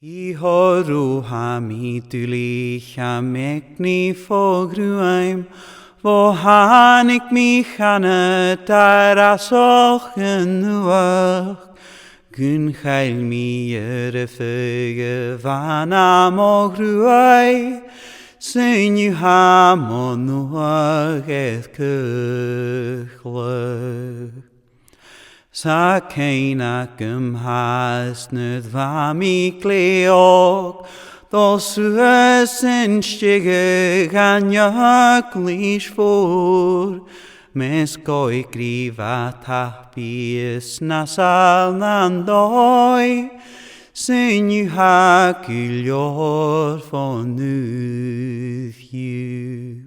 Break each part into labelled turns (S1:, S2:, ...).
S1: Ihoru hamituli chamekni fogruim, vohanik michane tarasoch genuach, gun heil mi erefege vana mogruai, sen you hamonuach et kuchle. Sakeinakum hasnud vami kleok, dosus en stige ganyak lish voor, mes goi griva tapis nasal nandoi, sen you hakulior fonuth you.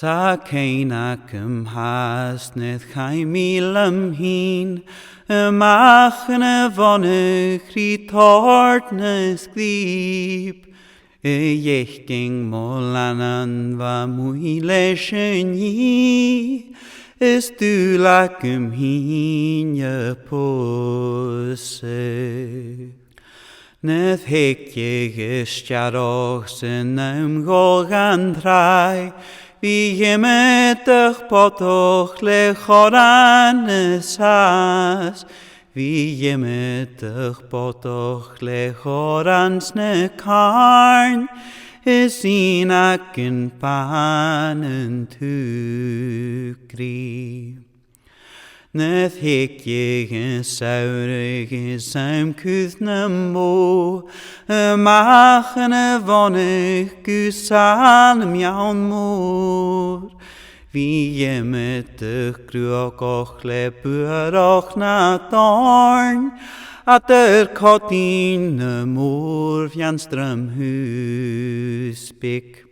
S1: Sakeinakum hasneth chaimilam hin, machne vonne chritortnes glib, jechting molanan va muile sheni, du lakum hin je pose. Neth hekje gestjaroch sen golgan trai, vi jemetach potoch lechoran esas, vi jemetach potoch lechoran snekarn, esinaken panen tukri. Neth hekje saurig samkuthnem mo, machne vonnig gusalm jaun mor. Vi jemetach gruoch le buroch na torn, at kotine mor vjanstrum huspik.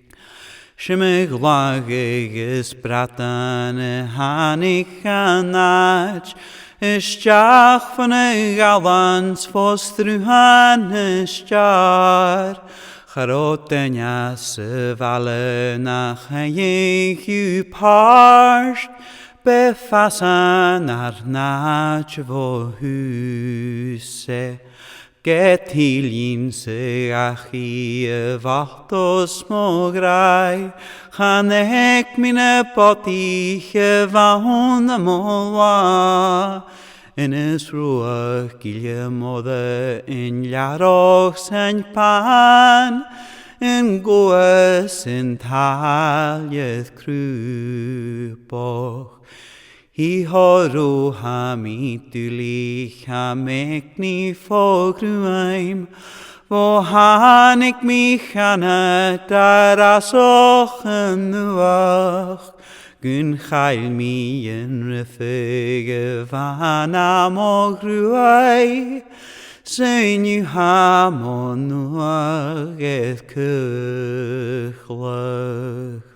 S1: Shemig lagiges bratane hanig anach, Stjach van galans vostruhan stjar, Charotenja se valle nach je parst, befasan nach vo huse. Getilin se achi vachtos mograi, Chanek mine potiche vahon moa, En es ruach gilje mode in jaroch sen pan, En goes in taljet krupoch. Ihoru hamituli chamekni fogruim, vohanik michane tarasoch genuach, gun chail mi en refege vana mogruai, sen you hamonuach et kuchlach.